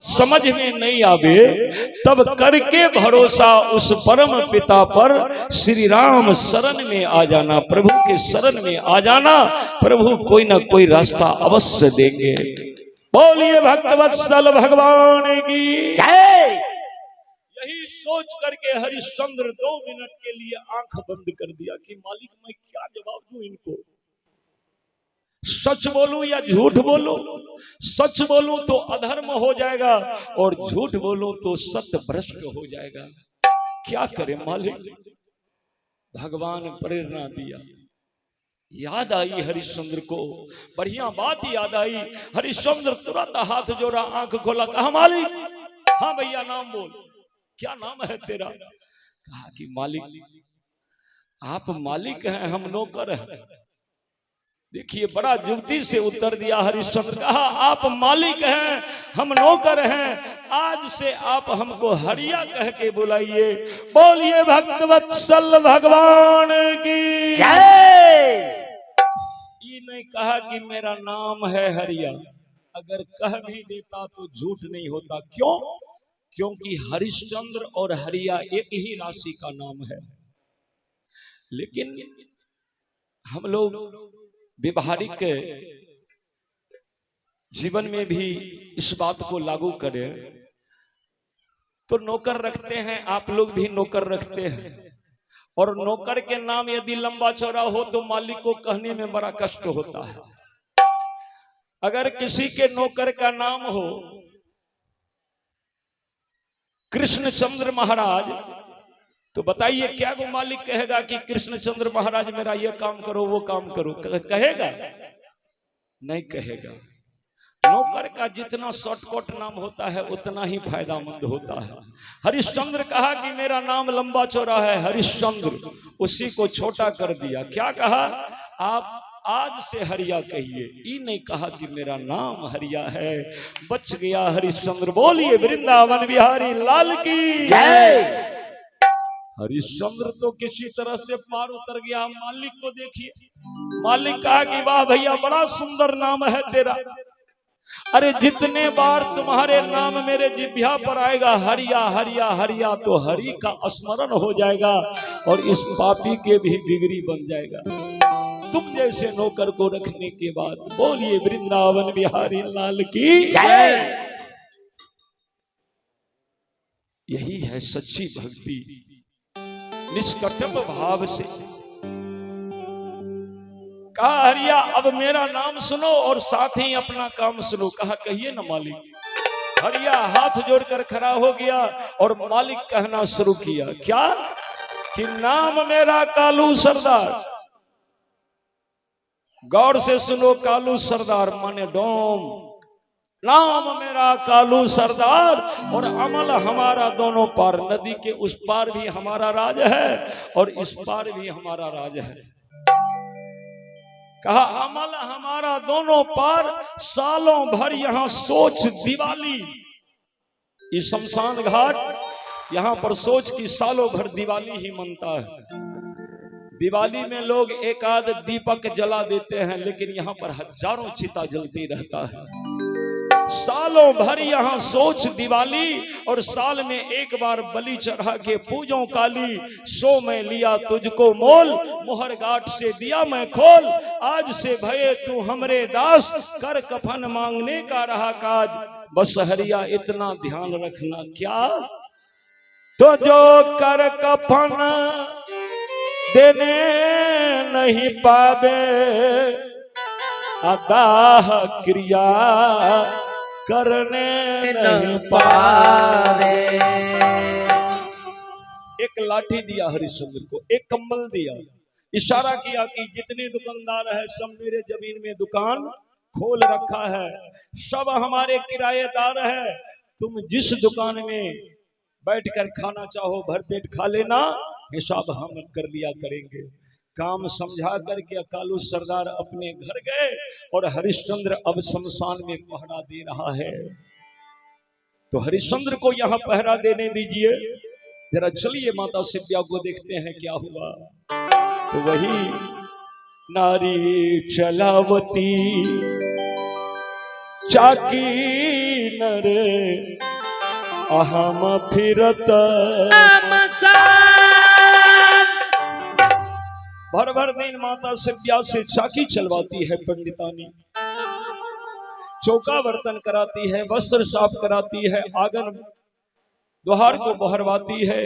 समझ में नहीं आवे तब करके भरोसा उस परम पिता पर श्री राम शरण में आ जाना, प्रभु के शरण में आ जाना, प्रभु कोई ना कोई रास्ता अवश्य देंगे। बोलिए भक्तवत्सल भगवान की जय। यही सोच करके हरिश्चंद्र 2 मिनट के लिए आंख बंद कर दिया कि मालिक मैं क्या जवाब दूं इनको, सच बोलूं या झूठ बोलूं? सच बोलूं तो अधर्म हो जाएगा और झूठ बोलूं तो सत्य भ्रष्ट हो जाएगा। क्या करें मालिक? भगवान प्रेरणा दिया, याद आई हरिश्चंद्र को, बढ़िया बात याद आई। हरिश्चंद्र तुरंत हाथ जोड़ा, आंख खोला, कहा मालिक। हाँ भैया नाम बोल, क्या नाम है तेरा? कहा कि मालिक। आप मालिक हैं, हम नौकर हैं। देखिए बड़ा जुक्ति से उत्तर दिया हरिश्चंद्र। कहा आप मालिक हैं, हम नौकर हैं, आज से आप हमको हरिया कह के बुलाइए। बोलिए भक्तवत्सल भगवान की जय। ये नहीं कहा कि मेरा नाम है हरिया, अगर कह भी देता तो झूठ नहीं होता। क्यों? क्योंकि हरिश्चंद्र और हरिया एक ही राशि का नाम है। लेकिन हम लोग व्यवहारिक जीवन में भी इस बात को लागू करें तो नौकर रखते हैं, आप लोग भी नौकर रखते हैं, और नौकर के नाम यदि लंबा चौड़ा हो तो मालिक को कहने में बड़ा कष्ट होता है। अगर किसी के नौकर का नाम हो कृष्णचंद्र महाराज, तो बताइए क्या वो मालिक कहेगा कि कृष्णचंद्र महाराज मेरा ये काम करो वो काम करो? कहेगा? नहीं कहेगा। नौकर का जितना शॉर्टकट नाम होता है उतना ही फायदामंद होता है। हरिश्चंद्र कहा कि मेरा नाम लंबा चौड़ा है हरिश्चंद्र, उसी को छोटा कर दिया। क्या कहा? आप आज से हरिया कहिए। ये नहीं कहा कि मेरा नाम हरिया है। बच गया हरिश्चंद्र। बोलिए वृंदावन बिहारी लाल की जय। हरिश्चंद्र तो किसी तरह से पार उतर गया। मालिक को देखिए, मालिक कहा कि वाह भैया बड़ा सुंदर नाम है तेरा। अरे जितने बार तुम्हारे नाम मेरे जिह्वा पर आएगा हरिया हरिया हरिया, तो हरि का स्मरण हो जाएगा और इस पापी के भी बिगड़ी बन जाएगा तुम जैसे नौकर को रखने के बाद। बोलिए वृंदावन बिहारी लाल की जय। यही है सच्ची भक्ति, निष्कटम भाव से। कहा हरिया अब मेरा नाम सुनो और साथ ही अपना काम सुनो। कहा कहिए ना मालिक। हरिया हाथ जोड़कर खड़ा हो गया और मालिक कहना शुरू किया। क्या? कि नाम मेरा कालू सरदार। गौर से सुनो, कालू सरदार माने डोम। नाम मेरा कालू सरदार और अमल हमारा दोनों पार। नदी के उस पार भी हमारा राज है और इस पार भी हमारा राज है। कहा अमल हमारा दोनों पार, सालों भर यहाँ सोच दिवाली। इस शमशान घाट यहाँ पर सोच की सालों भर दिवाली ही मनता है। दिवाली में लोग एक आध दीपक जला देते हैं, लेकिन यहाँ पर हजारों चिता जलती रहता है। सालों भर यहाँ सोच दिवाली और साल में एक बार बलि चढ़ा के पूजो काली। सो मैं लिया तुझको मोल, मोहर गाठ से दिया मैं खोल। आज से भये तू हमरे दास, कर कफन मांगने का रहा काज। बस हरिया इतना ध्यान रखना। क्या? तो जो कर कफन देने नहीं पावे, अदाह क्रिया करने नहीं पावे। एक लाठी दिया हरिश्चंद्र को, एक कंबल दिया, इशारा किया कि जितने दुकानदार है सब मेरे जमीन में दुकान खोल रखा है, सब हमारे किराएदार है। तुम जिस दुकान में बैठकर खाना चाहो भरपेट खा लेना, हिसाब हम कर लिया करेंगे। काम समझा करके कालू सरदार अपने घर गए और हरिश्चंद्र अब शमशान में पहरा दे रहा है। तो हरिश्चंद्र को यहाँ पहरा देने दीजिए। जरा चलिए माता सिव्या को देखते हैं क्या हुआ। तो वही नारी चलावती चाकी नरे अहम फिरत भर भर दिन माता शिव्या से चाकी चलवाती है पंडितानी, चौका बर्तन कराती है, वस्त्र साफ कराती है, आंगन द्वार को बहरवाती है।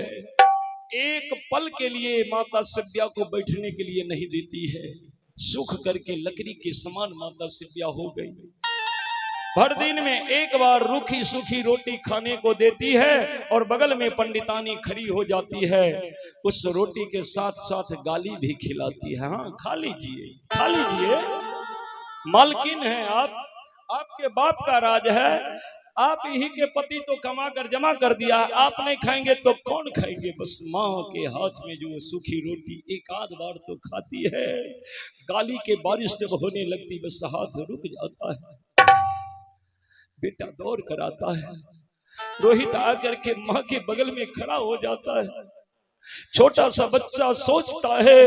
एक पल के लिए माता शिव्या को बैठने के लिए नहीं देती है। सुख करके लकड़ी के समान माता शिव्या हो गई। भर दिन में एक बार रूखी सूखी रोटी खाने को देती है और बगल में पंडितानी खड़ी हो जाती है। उस रोटी के साथ साथ गाली भी खिलाती है। हाँ, खा लीजिए, खा लीजिए, मालकिन है आप, आपके बाप का राज है, आप ही के पति तो कमा कर जमा कर दिया, आप नहीं खाएंगे तो कौन खाएंगे। बस माँ के हाथ में जो सूखी रोटी एक आध बार तो खाती है, गाली के बारिश जब होने लगती बस हाथ रुक जाता है। बेटा दौड़ कर आता है, रोहित आकर के माँ के बगल में खड़ा हो जाता है। छोटा सा बच्चा सोचता है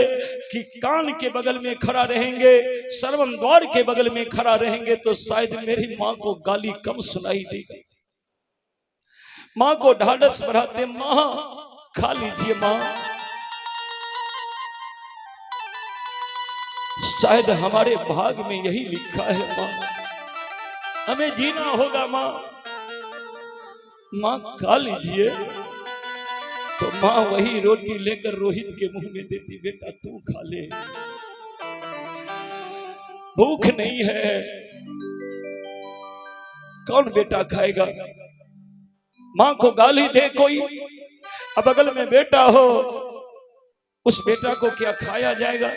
कि कान के बगल में खड़ा रहेंगे, सर्वम द्वार के बगल में खड़ा रहेंगे तो शायद मेरी माँ को गाली कम सुनाई देगी। माँ को ढाढ़स बढ़ाते, माँ खा लीजिए माँ, शायद हमारे भाग में यही लिखा है माँ, हमें जीना होगा माँ, माँ खा लीजिए। तो माँ वही रोटी लेकर रोहित के मुंह में देती, बेटा तू खा ले, भूख नहीं है, कौन बेटा खाएगा। माँ को गाली दे कोई, अब बगल में बेटा हो, उस बेटा को क्या खाया जाएगा।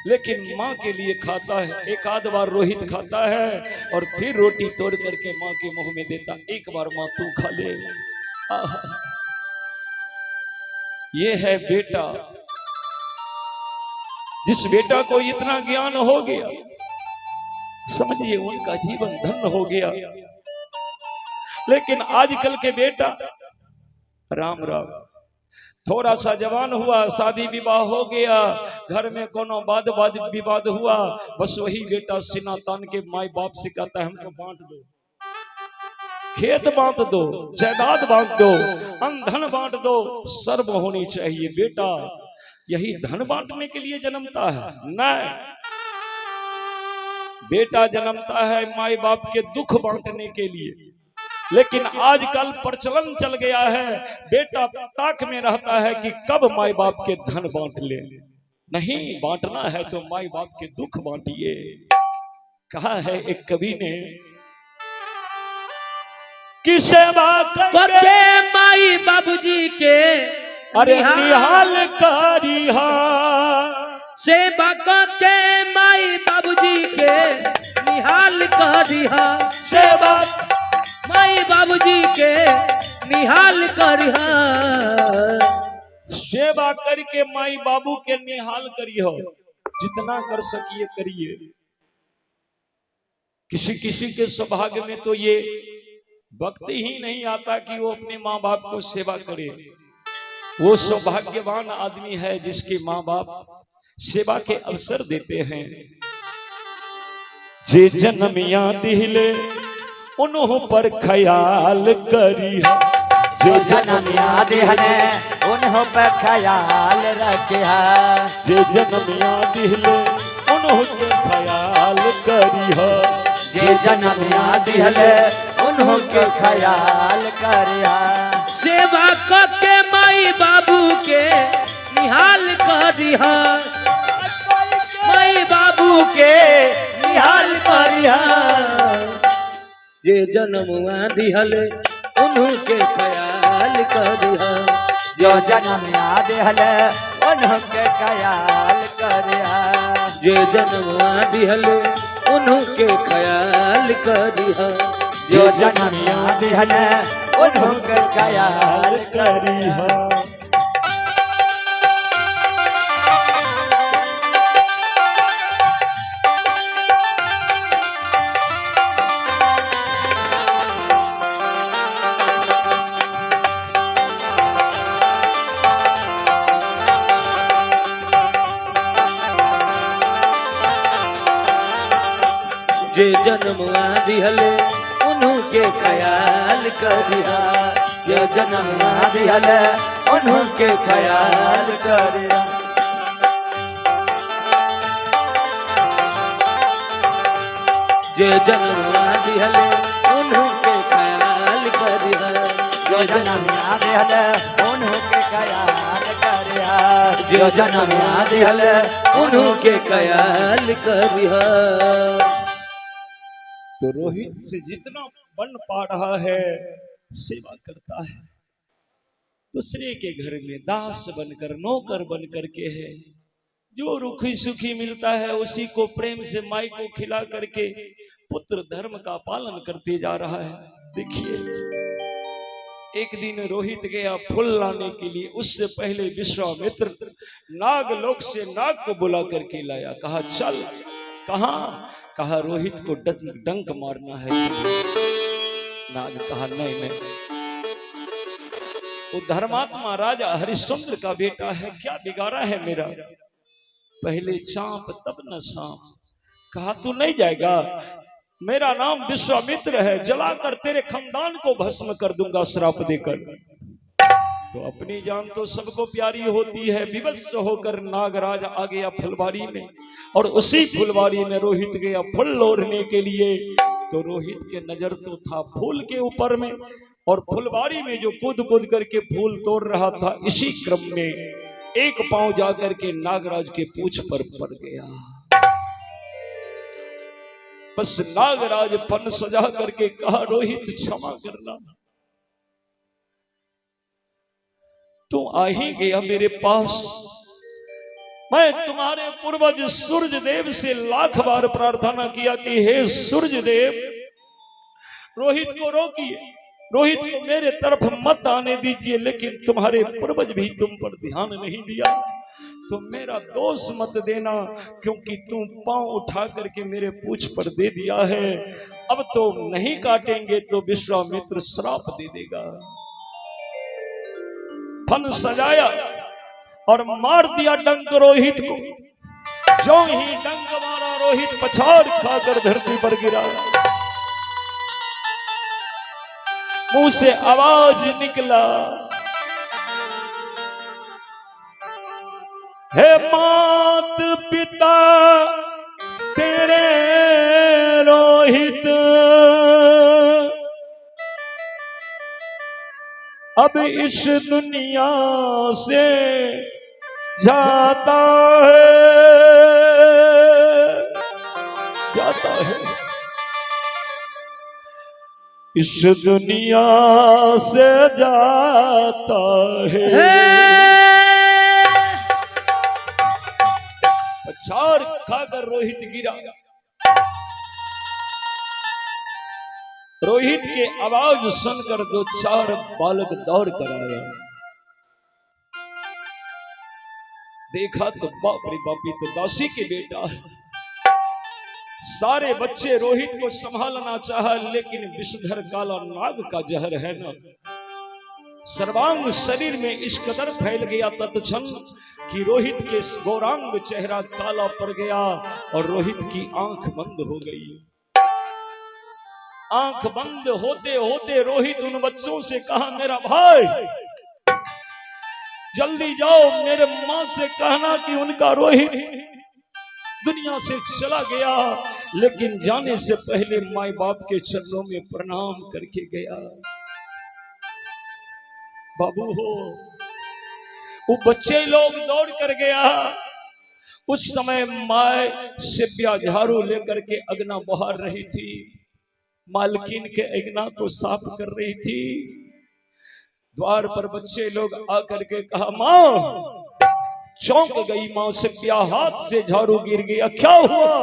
लेकिन माँ के लिए खाता है। एक आध बार रोहित खाता है और फिर रोटी तोड़ करके माँ के मुंह में देता, एक बार माँ तू खा ले। ये है बेटा, जिस बेटा को इतना ज्ञान हो गया, समझिए उनका जीवन धन्य हो गया। लेकिन आजकल के बेटा, राम राम, थोड़ा सा जवान हुआ, शादी विवाह हो गया, घर में कोनो वाद विवाद हुआ, बस वही बेटा सीना तान के माई बाप से कहता है हमको बांट दो, खेत बांट दो, जायदाद बांट दो, धन बांट दो, सर्व होनी चाहिए। बेटा यही धन बांटने के लिए जन्मता है? नहीं, बेटा जन्मता है माई बाप के दुख बांटने के लिए। लेकिन आजकल प्रचलन चल गया है, बेटा ताक में रहता है कि कब माई बाप के धन बांट ले। नहीं, बांटना है तो माई बाप के दुख बांटिए। कहा है एक कवि ने कि सेवा करके माई बाबूजी के अरे निहाल करिहा, सेवा करके माई बाबूजी के निहाल करिहा, सेवा माई बाबूजी के निहाल करिहा, सेवा करके माई बाबू के निहाल करियो, जितना कर सकिए करिए। किसी किसी के सौभाग्य में तो ये वक्त ही नहीं आता कि वो अपने माँ बाप को सेवा करे। वो सौभाग्यवान आदमी है जिसके माँ बाप सेवा के अवसर देते हैं। जे जन्मिया दिले उन्हों पर ख्याल करिहा, जो जन्मिया दिले उन्हों पर ख्याल रखिहा, जे जन्मिया दिले उन्हों के ख्याल करिहा, जे जन्मिया दिले उन्हों के ख्याल करिहा। सेवा करके माई बाबू के निहाल करिहा, माई बाबू के निहाल करिहा, जे जन्मवा दिहले उन्हों के ख्याल करिहा, जो जन्मिया दिले उन्हों के ख्याल करिहा, जे जन्मवा दिहले उन्हों के ख्याल करिहा, जो जन्मिया दिले उन्हों के ख्याल करिहा। जे जन्मवा दिहले उन्हों के ख्याल करिहा। जो जन्म दिहल उन्हों के ख्याल करिहा। जे जन्म दिहल उन्हों के ख्याल करिहा। जो जन्म दिहल उन्हों के ख्याल करिहा। जो जन्म दिहल उन्हों के ख्याल करिहा। तो रोहित से जितना बन पा रहा है सेवा करता है, दूसरे के घर में दास बनकर नौकर बनकर के है, जो रुखी सुखी मिलता है उसी को प्रेम से माई को खिला करके पुत्र धर्म का पालन करते जा रहा है। देखिए एक दिन रोहित गया फूल लाने के लिए, उससे पहले विश्वामित्र नागलोक से नाग को बुला करके लाया। कहा चल। कहा? कहा रोहित को डंक मारना है। नाग कहा नहीं, वो धर्मात्मा राजा हरिश्चंद्र का बेटा है, क्या बिगाड़ा है मेरा? पहले चांप तब न सांप। कहा तू नहीं जाएगा, मेरा नाम विश्वामित्र है, जलाकर तेरे खानदान को भस्म कर दूंगा श्राप देकर। तो अपनी जान तो सबको प्यारी होती है। विवश होकर नागराज आ गया फुलवारी में, और उसी फुलवारी में रोहित गया फूल लोढ़ने के लिए। तो रोहित के नजर तो था फूल के ऊपर में, और फुलवारी में जो कूद कूद करके फूल तोड़ रहा था, इसी क्रम में एक पांव जाकर के नागराज के पूंछ पर पड़ गया। बस नागराज पन सजा करके कहा रोहित क्षमा करना, तू आ ही गया मेरे पास। मैं तुम्हारे पूर्वज सूर्य देव से लाख बार प्रार्थना किया कि हे सूर्य देव, रोहित को रोकिए, रोहित को मेरे तरफ मत आने दीजिए, लेकिन तुम्हारे पूर्वज भी तुम पर ध्यान नहीं दिया। तो मेरा दोष मत देना, क्योंकि तुम पांव उठा करके मेरे पूंछ पर दे दिया है। अब तो नहीं काटेंगे तो विश्वामित्र श्राप दे देगा। फन सजाया और मार दिया डंक रोहित को। जो ही डंक मारा रोहित पछाड़ खाकर धरती पर गिरा। मुंह से आवाज निकला, हे मात पिता तेरे रोहित, अब इस दुनिया से जाता है, इस दुनिया से जाता है। पछाड़ खाकर रोहित गिरा। रोहित के आवाज सुनकर दो चार बालक दौड़ कर आया। देखा तो बाप रे बाप, ये तो दासी के बेटा है। सारे बच्चे रोहित को संभालना चाहा, लेकिन विषधर काला नाग का जहर है ना, सर्वांग शरीर में इस कदर फैल गया तत्क्षण कि रोहित के गौरांग चेहरा काला पड़ गया और रोहित की आंख बंद हो गई। आंख बंद होते होते रोहित उन बच्चों से कहा, मेरा भाई जल्दी जाओ, मेरे मां से कहना कि उनका रोहित दुनिया से चला गया, लेकिन जाने से पहले माई बाप के चरणों में प्रणाम करके गया। बाबू हो, वो बच्चे लोग दौड़ कर गया। उस समय माए सिपिया झाड़ू लेकर के अगना बहार रही थी, मालकिन के अगना को साफ कर रही थी। द्वार पर बच्चे लोग आकर के कहा, माँ। चौंक गई मां सिपिया, हाथ से झाड़ू गिर गया, क्या हुआ?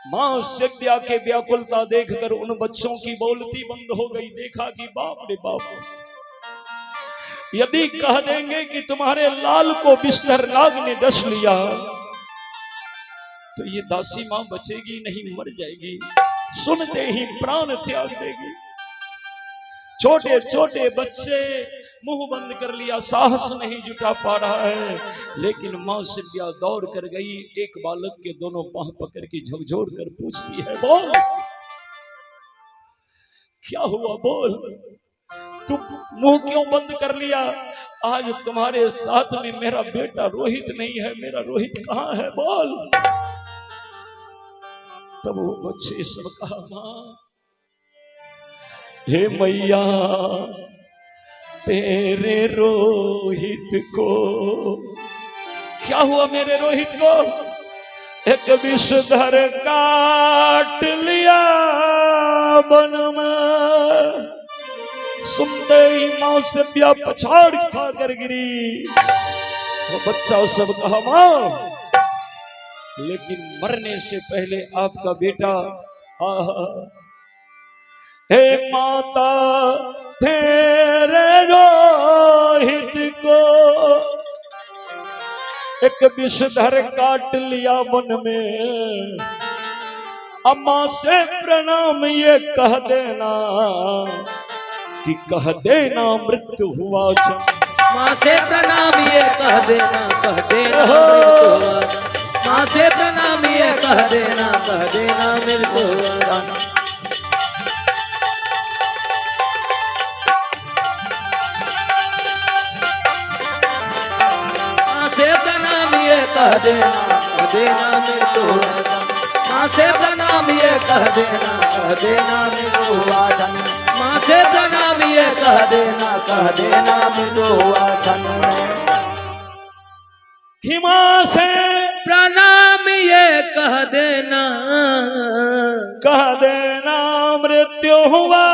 मां सिपिया के व्याकुलता देखकर उन बच्चों की बोलती बंद हो गई। देखा कि बाप रे बाप, यदि कह देंगे कि तुम्हारे लाल को विषधर नाग ने डस लिया तो ये दासी मां बचेगी नहीं, मर जाएगी। सुनते ही प्राण त्याग देगी। छोटे छोटे बच्चे मुंह बंद कर लिया, साहस नहीं जुटा पा रहा है, लेकिन मां सिपिया दौड़ कर गई। एक बालक के दोनों बाह पकड़ के झकझोर कर पूछती है, बोल क्या हुआ बोल, तू मुंह क्यों बंद कर लिया? आज तुम्हारे साथ में मेरा बेटा रोहित नहीं है, मेरा रोहित कहाँ है बोल। तब वो बच्चे सब कहा, मां हे मैया तेरे रोहित को, क्या हुआ मेरे रोहित को? एक विषधर काट लिया वन में, सुनते ही मां से ब्या पछाड़ खाकर गिरी। वो बच्चा सब कहा मां, लेकिन मरने से पहले आपका बेटा, हे माता तेरे रोहित को एक विषधर काट लिया वन में, अम्मा से प्रणाम ये कह देना कि कह देना मृत्यु हुआ। माँ से प्रणाम ये कह देना मृत्यु हुआ। माँ से प्रणाम ये कह देना मृत्यु हुआ। माँ से प्रणाम ये कह देना मृत्यु हुआ। माँ से प्रणाम ये कह देना मृत्यु हुआ। माँ से प्रणाम ये कह देना मृत्यु हुआ। माँ से प्रणाम ये कह देना मृत्यु हुआ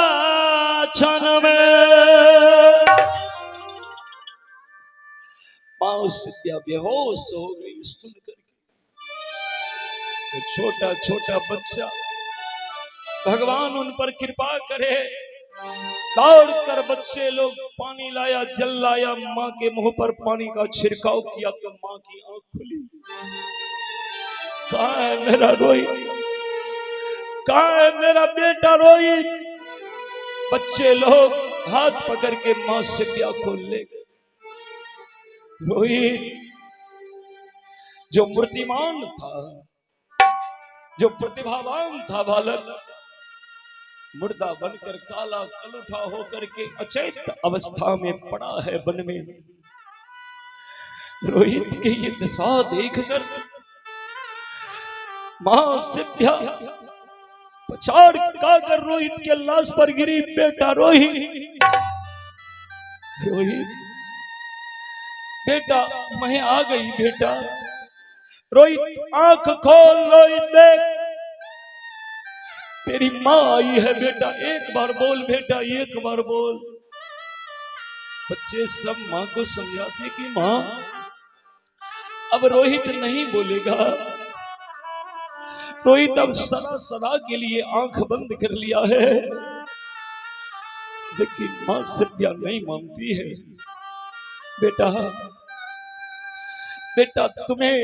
क्षण में। माँ सिया बेहोश हो गई सुन करके। तो छोटा छोटा बच्चा, भगवान उन पर कृपा करे, दौड़ कर बच्चे लोग पानी लाया, जल लाया, माँ के मुंह पर पानी का छिड़काव किया तो माँ की आंख खुली। कहाँ है मेरा रोहित, कहाँ है मेरा बेटा रोहित? बच्चे लोग हाथ पकड़ के माँ से व्याकुल ले गए। रोहित जो मूर्तिमान था, जो प्रतिभावान था बालक, मुर्दा बनकर काला कलूठा होकर के अचेत अवस्था में पड़ा है वन में। रोहित की ये दशा देखकर मां सिद्धिया पछाड़ खाकर रोहित के लाश पर गिरी। बेटा रोहित, रोहित बेटा मैं आ गई बेटा। रोहित आंख खोल, रोहित देख तेरी माँ आई है बेटा, एक बार बोल बेटा, एक बार बोल। बच्चे सब माँ को समझाते कि माँ अब रोहित नहीं बोलेगा, रोहित अब सदा सदा के लिए आंख बंद कर लिया है। लेकिन माँ सिद्धिया नहीं मानती है। बेटा बेटा तुम्हें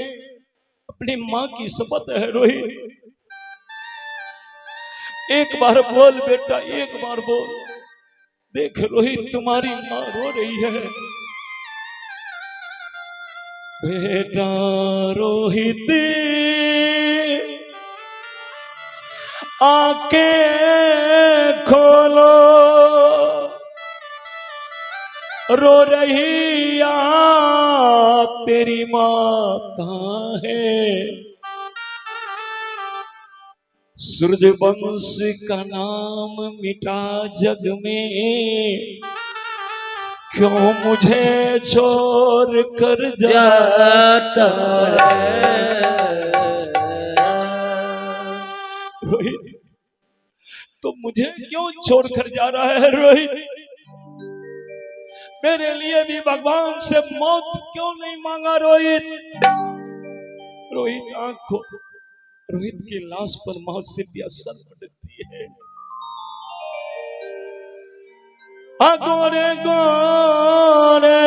अपनी माँ की शपथ है रोहित, एक बार बोल बेटा, एक बार बोल। देख रोहित तुम्हारी माँ रो रही है। बेटा रोहित आंखें खोलो, रो रही आ तेरी माता है। सूर्यवंश का नाम मिटा जग में, क्यों मुझे छोड़ कर जाता है। रोहित तो मुझे क्यों छोड़ कर जा रहा है रोहित? मेरे लिए भी भगवान से मौत क्यों नहीं मांगा रोहित? रोहित आंख खोल। रोहित की लाश पर मां सिद्धिया सर पटकती है। गोरे गोरे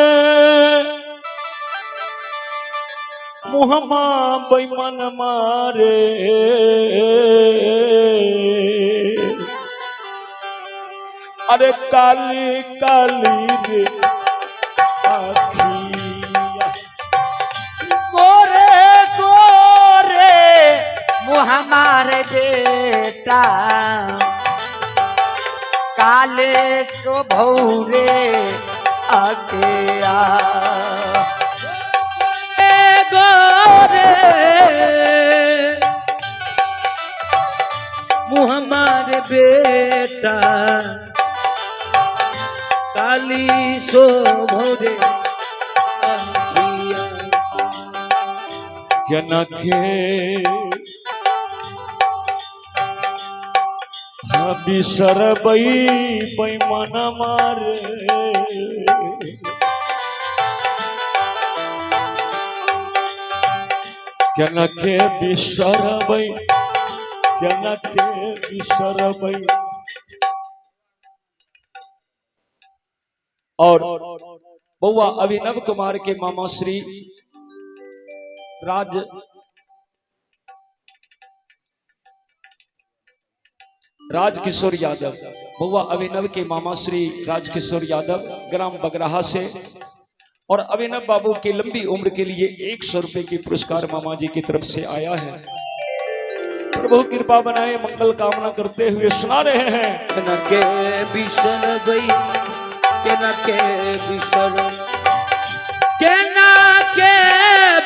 मुहम्मा बेईमान मारे, अरे काली काली रे आखिया। गोरे गोरे हमारे बेटा काले तो भौरे आके गोरे मुहम्मद बेटा काली सो भौरे जना के हाँ बिसर बई बेईमाना मारे जना के बिसर बई जना के बिसर बई। और बउआ अभिनव कुमार के मामा श्री राजकिशोर यादव, बउआ अभिनव के मामा श्री राजकिशोर यादव ग्राम बगराहा से, और अभिनव बाबू की लंबी उम्र के लिए 100 रुपए की पुरस्कार मामा जी की तरफ से आया है। प्रभु कृपा बनाए मंगल कामना करते हुए सुना रहे हैं। के बिसर गई के बिसर के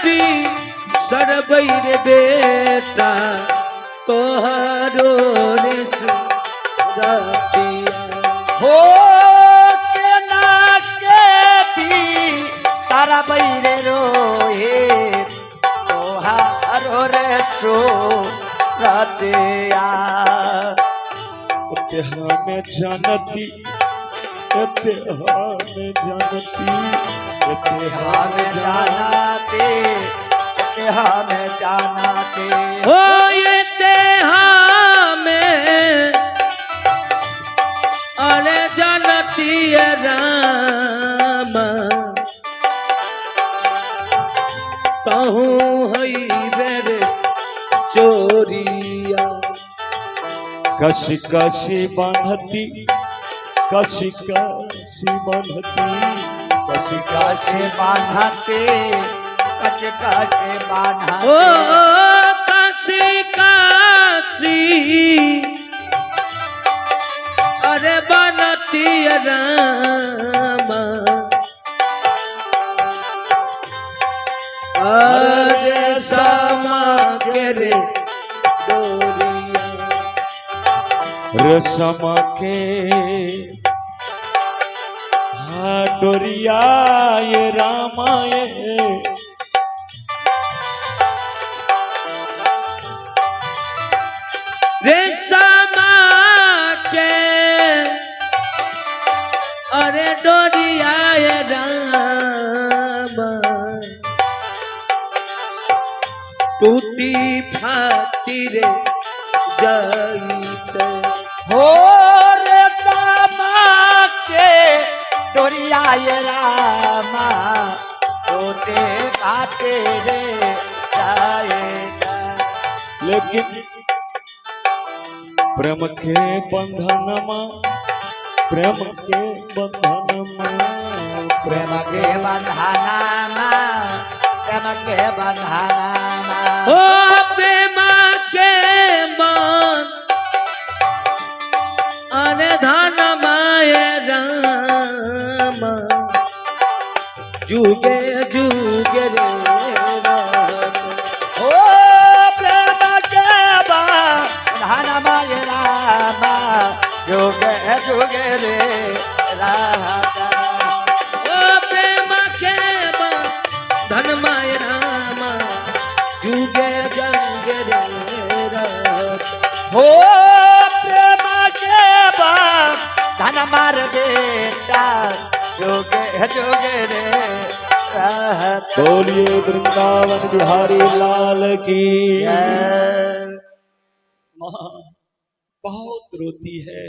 बिसर गई रे बेटा तोहरो रे हो के भी तारा बैरे रोहे तोहारो रे रो रतिया में जानती में जानती में जानाते में जानाते हो ये तेहा में अरे जानती राम कहूँ हई बेर चोरिया कसी कसी बांधती कसी कसी बांधती कसी काशे बांधते कच काशे बांधते ओ काशी काशी अरे बनती राम अरे समा के रे रसमा के हाँ डोरिया ये रामाए रेशमा के अरे डोरिया ये राम टूटी फाटी रे जाईते हो रे दामा के डोरिया ये रामा टोटे काटे रे जाएगा। लेकिन प्रेम के बंधनमा प्रेम के बंधनमा प्रेम के बंधनामा प्रेम के बंधनामा ओ प्रेम के मन अरे धन माय राम जुगे जुगे रे ओ प्रेम के बंधनामा ये रामा जोगे जोगे रे राजा ओ प्रेम के धन माय राम जुगे जंगे रे हो प्रेम के धन मार बेटा जोगे जोगे रे रहत। बोलिए वृंदावन बिहारी लाल की माँ बहुत रोती है,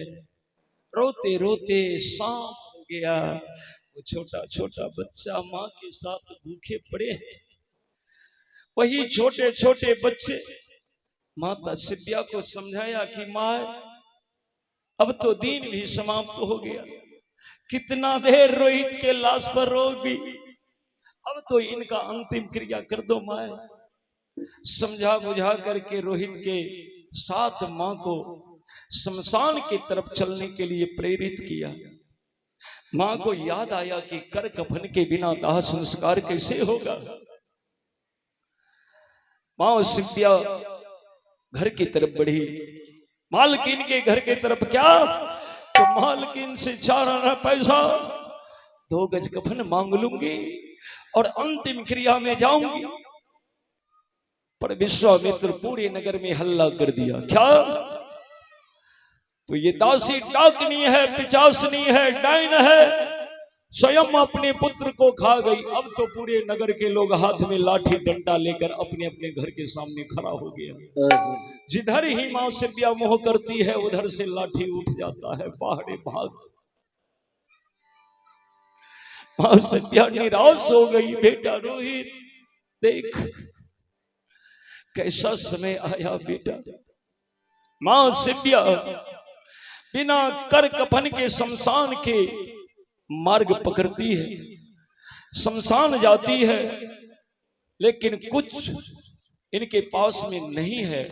रोते रोते शाम हो गया। वो छोटा छोटा बच्चा माँ के साथ भूखे पड़े हैं। वही छोटे छोटे बच्चे माता सिब्या को समझाया कि माँ अब तो दिन भी समाप्त हो गया, कितना देर रोहित के लाश पर रोगी, अब तो इनका अंतिम क्रिया कर दो माँ। समझा बुझा करके रोहित के साथ माँ को शमशान की तरफ चलने के लिए प्रेरित किया। मां को याद आया कि कर कफन के बिना दाह संस्कार कैसे होगा। मां सिप्पिया घर की तरफ बढ़ी, मालकिन के घर की तरफ। क्या? तो मालकिन से 4 आना पैसा 2 गज कफन मांग लूंगी और अंतिम क्रिया में जाऊंगी। पर विश्वामित्र पूरे नगर में हल्ला कर दिया। क्या? तो ये दासी डाकनी है, पिचासनी है, डाइन है, स्वयं अपने पुत्र को खा गई। अब तो पूरे नगर के लोग हाथ में लाठी डंडा लेकर अपने अपने घर के सामने खड़ा हो गया। जिधर ही मां सिप्पिया मोह करती है उधर से लाठी उठ जाता है, पहाड़े भाग। मां सिप्पिया निराश हो गई। बेटा रोहित देख कैसा समय आया बेटा। मां सिप्पिया बिना कर कफन के शमशान के मार्ग पकड़ती है, शमशान जाती है, लेकिन कुछ इनके पास में नहीं है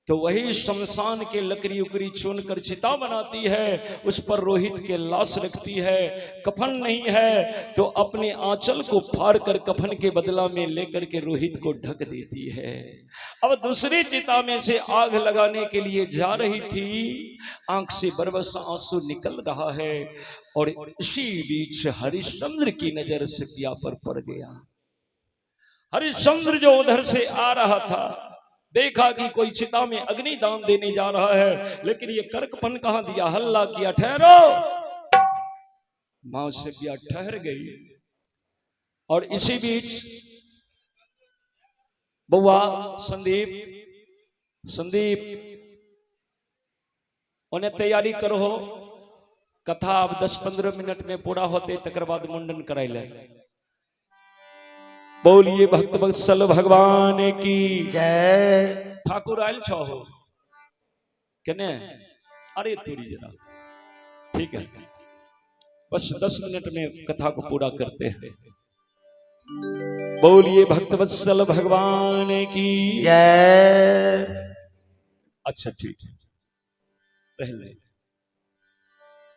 तो वही शमशान के लकड़ी उकड़ी चुनकर चिता बनाती है, उस पर रोहित के लाश रखती है। कफन नहीं है तो अपने आंचल को फाड़ कर कफन के बदला में लेकर के रोहित को ढक देती है। अब दूसरी चिता में से आग लगाने के लिए जा रही थी, आंख से बरबस आंसू निकल रहा है और इसी बीच हरिश्चंद्र की नजर सिप्पिया पर पड़ गया। हरिश्चंद्र जो उधर से आ रहा था देखा कि कोई चिता में अग्नि दान देने जा रहा है, लेकिन ये करकपन कहां दिया। हल्ला किया, ठहरो। मां सिप्पिया ठहर गई और इसी बीच बुआ संदीप उन्हें तैयारी करो, कथा अब 10-15 मिनट में पूरा होते तकर बाद मुंडन कराई ले। बोलिए भक्त वत्सल भगवान की जय। ठाकुर आयल छो हो कने? अरे थोड़ी जरा ठीक है, बस 10 मिनट में कथा को पूरा करते हैं। बोलिए भक्त वत्सल भगवान की जय। अच्छा ठीक है, पहले